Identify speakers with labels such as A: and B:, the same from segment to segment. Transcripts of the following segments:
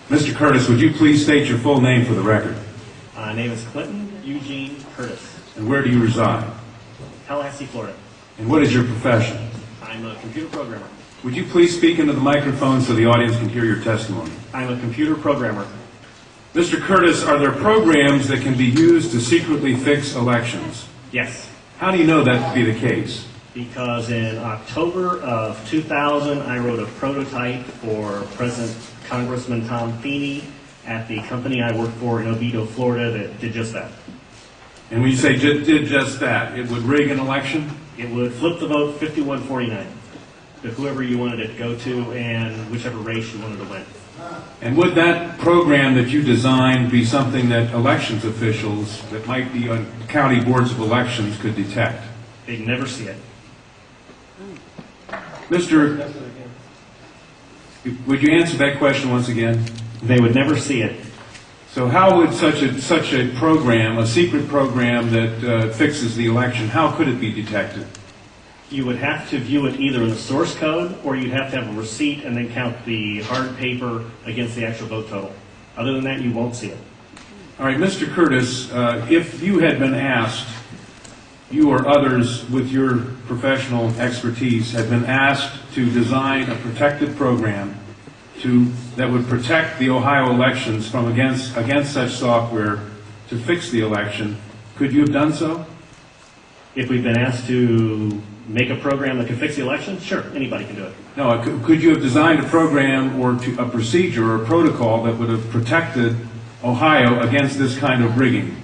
A: Mr. Curtis, would you please state your full name for the record?
B: My name is Clinton Eugene Curtis,
A: And where do you reside?
B: Tallahassee, Florida.
A: And what is your profession?
B: I'm a computer programmer.
A: Would you please speak into the microphone so the audience can hear your testimony?
B: I'm a computer programmer.
A: Mr. Curtis, are there programs that can be used to secretly fix elections?
B: Yes,
A: How do you know that to be the case?
B: because in October of 2000, I wrote a prototype for Congressman Tom Feeney at the company I work for in Oviedo, Florida, that did just that.
A: And when you say did just that, it would rig an election?
B: It would flip the vote 51-49 to whoever you wanted it to go to and whichever race you wanted to win.
A: And would that program that you designed be something that elections officials that might be on county boards of elections could detect?
B: They'd never see it.
A: Mr. Would you answer that question once again?
B: They would never see it.
A: So how would such a program, a secret program that fixes the election, how could it be detected?
B: You would have to view it either in the source code, or you'd have to have a receipt and then count the hard paper against the actual vote total. Other than that, you won't see it.
A: All right, Mr. Curtis, if you had been asked, you or others with your professional expertise had been asked to design a protected program that would protect the Ohio elections from against such software to fix the election, could you have done so?
B: If we've been asked to make a program that can fix the election, sure, anybody can do it.
A: No, could you have designed a program or a procedure or a protocol that would have protected Ohio against this kind of rigging?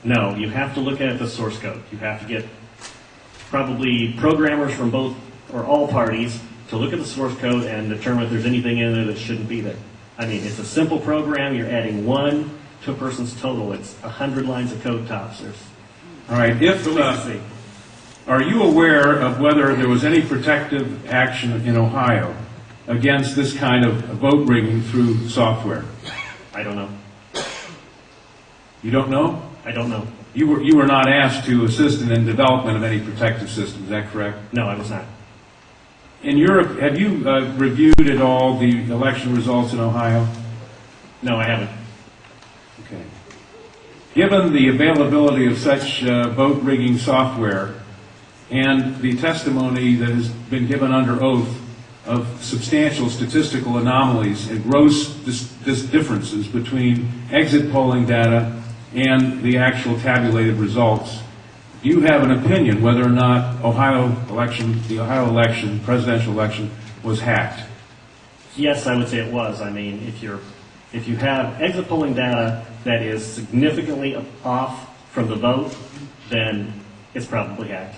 B: No, you have to look at the source code. You have to get probably programmers from both or all parties to look at the source code and determine if there's anything in there that shouldn't be there. I mean, it's a simple program. You're adding 1 to a person's total. It's 100 lines of code tops.
A: All right, are you aware of whether there was any protective action in Ohio against this kind of vote rigging through software?
B: I don't know.
A: You don't know?
B: I don't know.
A: You were not asked to assist in the development of any protective system, is that correct?
B: No, I was not.
A: In Europe, have you reviewed at all the election results in Ohio?
B: No, I haven't.
A: Okay. Given the availability of such vote rigging software and the testimony that has been given under oath of substantial statistical anomalies and gross differences between exit polling data and the actual tabulated results, do you have an opinion whether or not the Ohio election, presidential election, was hacked?
B: Yes, I would say it was. I mean, if you have exit polling data that is significantly off from the vote, then it's probably hacked.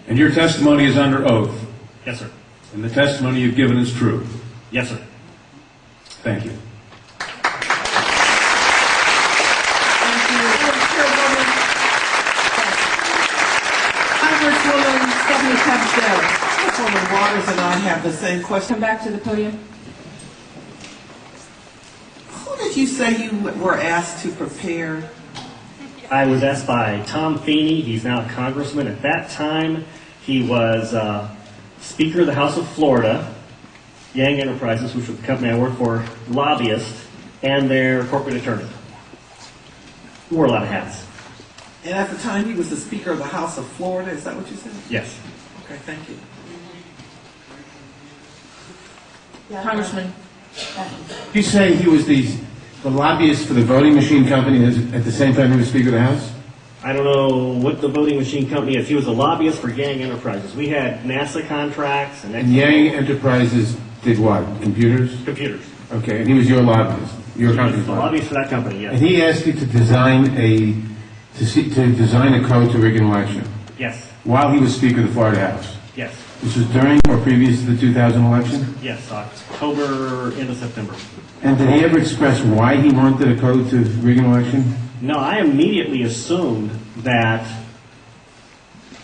A: And your testimony is under oath?
B: Yes, sir.
A: And the testimony you've given is true?
B: Yes, sir.
A: Thank you.
C: Congresswoman Stephanie Capshaw. Councilwoman Waters and I have the same question.
D: Come back to the podium.
C: Who did you say you were asked to prepare?
B: I was asked by Tom Feeney. He's now a congressman. At that time, he was Speaker of the House of Florida, Yang Enterprises, which was the company I work for, lobbyist, and their corporate attorney. Wore a lot of hats.
C: And at the time, he was the Speaker of the House of Florida. Is that what you said?
B: Yes.
C: Okay, thank you.
D: Congressman.
E: You say he was the lobbyist for the voting machine company at the same time he was Speaker of the House?
B: I don't know what the voting machine company is. He was a lobbyist for Yang Enterprises. We had NASA contracts and
E: And Yang Enterprises did what? Computers?
B: computers.
E: Okay, and he was your lobbyist, your
B: He was
E: company's
B: the
E: lobbyist.
B: lobbyist for that company,
E: And
B: yes.
E: he asked you to design a code to rig an election
B: Yes.
E: while he was Speaker of the Florida House.
B: Yes.
E: This was during or previous to the 2000 election?
B: Yes. October into September.
E: And did he ever express why he wanted a code to rig an election?
B: No, I immediately assumed that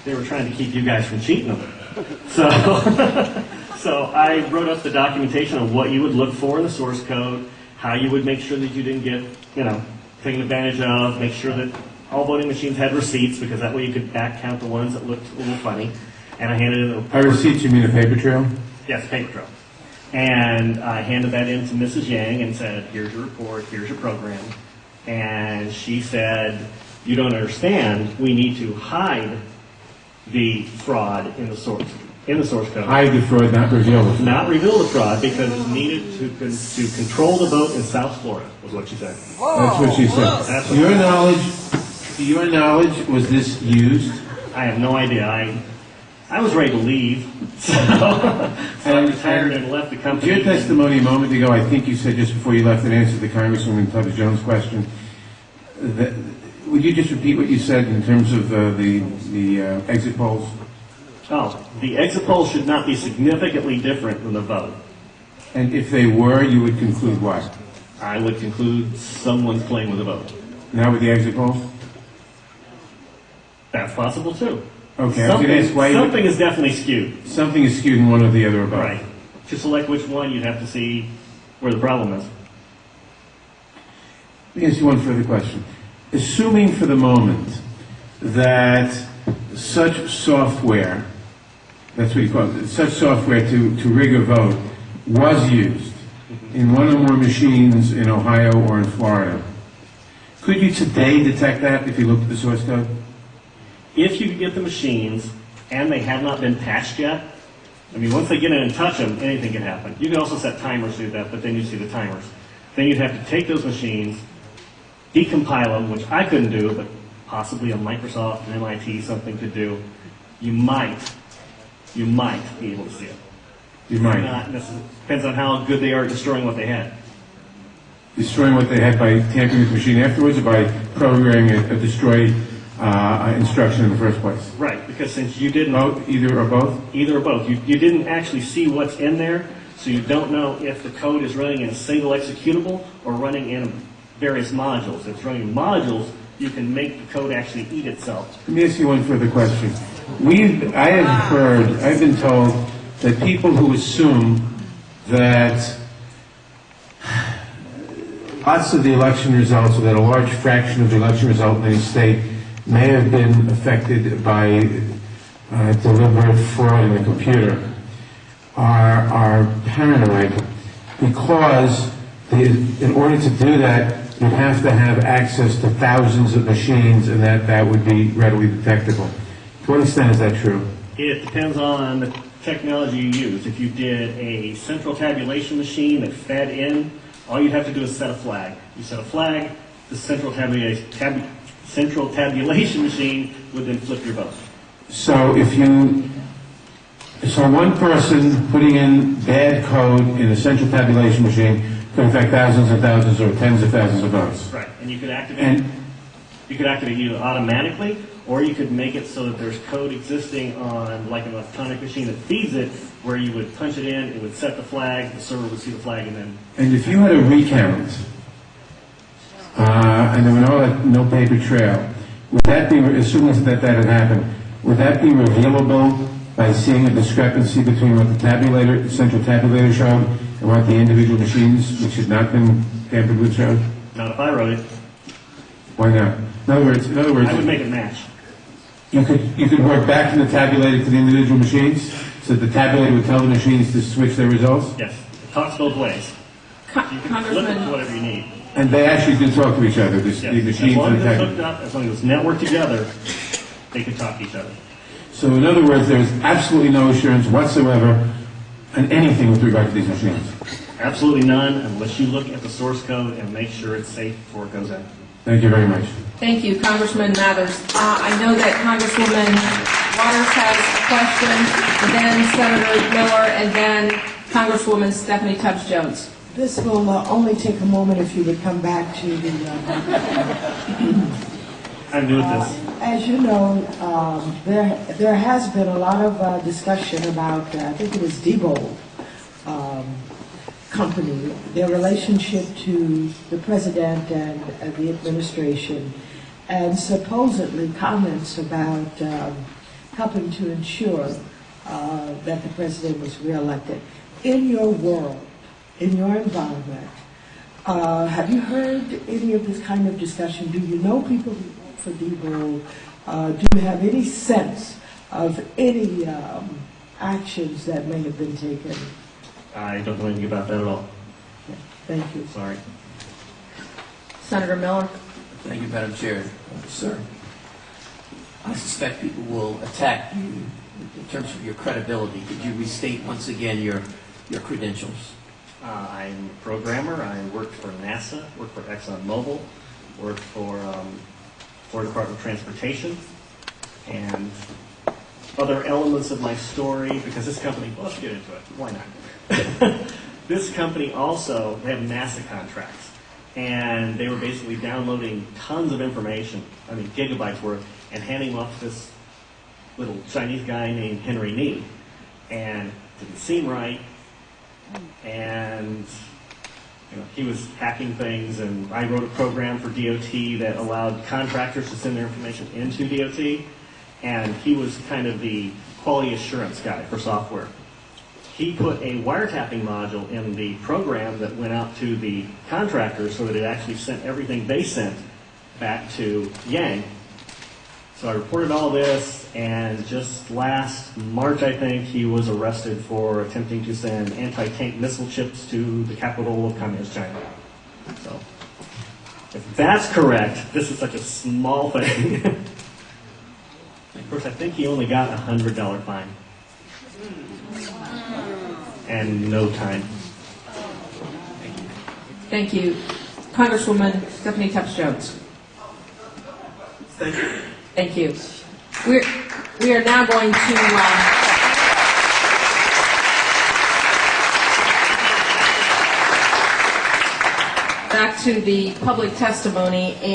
B: they were trying to keep you guys from cheating them. So, so I wrote up the documentation on what you would look for in the source code, how you would make sure that you didn't get, taken advantage of, make sure that all voting machines had receipts, because that way you could back count the ones that looked a little funny. And I handed it
E: By receipts, you mean a paper trail?
B: Yes, paper trail. And I handed that in to Mrs. Yang and said, here's your report, here's your program. And she said, you don't understand, we need to hide the fraud in the source code.
E: Hide the fraud, not reveal the fraud.
B: Not reveal the fraud because it's needed to control the vote in South Florida, was what she said.
E: That's what she said.
B: That's
E: To your knowledge, was this used?
B: I have no idea. I was ready to leave, so I retired and left the company.
E: Your testimony a moment ago, I think you said just before you left in answer to Congresswoman Tubbs Jones' question, that, would you just repeat what you said in terms of the exit polls?
B: Oh, the exit polls should not be significantly different than the vote.
E: And if they were, you would conclude what?
B: I would conclude someone's playing with the vote.
E: Now with the exit polls?
B: That's possible too.
E: Okay, I was going to ask why
B: Something is definitely skewed.
E: something is skewed in one or the other about.
B: Right. To select which one, you'd have to see where the problem is.
E: Let me ask you one further question. Assuming for the moment that such software, that's what you call it, such software to rig a vote was used in one or more machines in Ohio or in Florida, could you today detect that if you looked at the source code?
B: If you could get the machines and they have not been patched yet, I mean, once they get in and touch them, anything can happen. You can also set timers to do that, but then you see the timers. Then you'd have to take those machines, decompile them, which I couldn't do, but possibly a Microsoft, an MIT, something could do. You might be able to see it.
E: You might.
B: Not necessarily. Depends on how good they are at destroying what they had.
E: Destroying what they had by tampering with the machine afterwards or by programming a destroy instruction in the first place?
B: Right, because since you didn't...
E: Either or both?
B: Either or both. You didn't actually see what's in there, so you don't know if the code is running in a single executable or running in various modules. If it's running in modules, you can make the code actually eat itself.
E: Let me ask you one further question. I've been told that people who assume that lots of the election results, or that a large fraction of the election result in any state may have been affected by deliberate fraud in the computer, are paranoid because in order to do that, you have to have access to thousands of machines, and that would be readily detectable. To what extent is that true?
B: It depends on the technology you use. If you did a central tabulation machine that fed in, all you'd have to do is set a flag. You set a flag, the central tabulation machine would then flip your vote.
E: So so one person putting in bad code in a central tabulation machine could affect thousands and thousands or tens of thousands of votes.
B: Right, and you could activate either automatically, or you could make it so that there's code existing on like an electronic machine that feeds it, where you would punch it in, it would set the flag, the server would see the flag, and then...
E: And if you had a recount, and there were no paper trail, would that be, assuming that had happened, would that be revealable by seeing a discrepancy between what the central tabulator showed and what the individual machines, which had not been tampered with, showed?
B: Not if I wrote it.
E: Why not? In other words,
B: I would make it match.
E: you could work back from the tabulator to the individual machines, so the tabulator would tell the machines to switch their results?
B: Yes, it talks both ways. You can flip it to
D: Congressman,
B: whatever you need.
E: And they actually do talk to each other, the
B: Yes.
E: machines
B: As long
E: and
B: as
E: the
B: it's
E: tabulator.
B: hooked up, as long as it's networked together, they can talk to each other.
E: So in other words, there's absolutely no assurance whatsoever on anything with regard to these machines.
B: Absolutely none, unless you look at the source code and make sure it's safe before it goes in.
E: Thank you very much.
D: thank you, Congressman Mathers. I know that Congresswoman Waters has a question, and then Senator Miller, and then Congresswoman Stephanie Tubbs Jones.
C: This will only take a moment if you would come back to the...
B: I'm new at this.
C: As you know, there has been a lot of discussion about, I think it is Diebold Company, their relationship to the president and the administration, and supposedly comments about helping to ensure that the president was reelected. In your world, in your environment, have you heard any of this kind of discussion? Do you know people who work for Diebold? Do you have any sense of any actions that may have been taken?
B: I don't know anything about that at all.
C: Thank you.
B: Sorry.
D: Senator Miller?
F: Thank you, Madam Chair. Sir, I suspect people will attack you in terms of your credibility. Could you restate once again your credentials?
B: I'm a programmer. I worked for NASA, worked for ExxonMobil, worked for Florida Department of Transportation, and other elements of my story, because this company, well, let's get into it. Why not? This company also, they have NASA contracts, and they were basically downloading tons of information, I mean gigabytes worth, and handing them off to this little Chinese guy named Henry Nee, and it didn't seem right, and he was hacking things, and I wrote a program for DOT that allowed contractors to send their information into DOT, and he was kind of the quality assurance guy for software. He put a wiretapping module in the program that went out to the contractors so that it actually sent everything they sent back to Yang. So I reported all this, and just last March, I think, he was arrested for attempting to send anti-tank missile chips to the capital of Communist China. So, if that's correct, this is such a small thing. Of course, I think he only got a $100 fine. And no time.
D: Thank you. Congresswoman Stephanie Tubbs Jones.
G: Thank you.
D: Thank you. We are now going to back to the public testimony.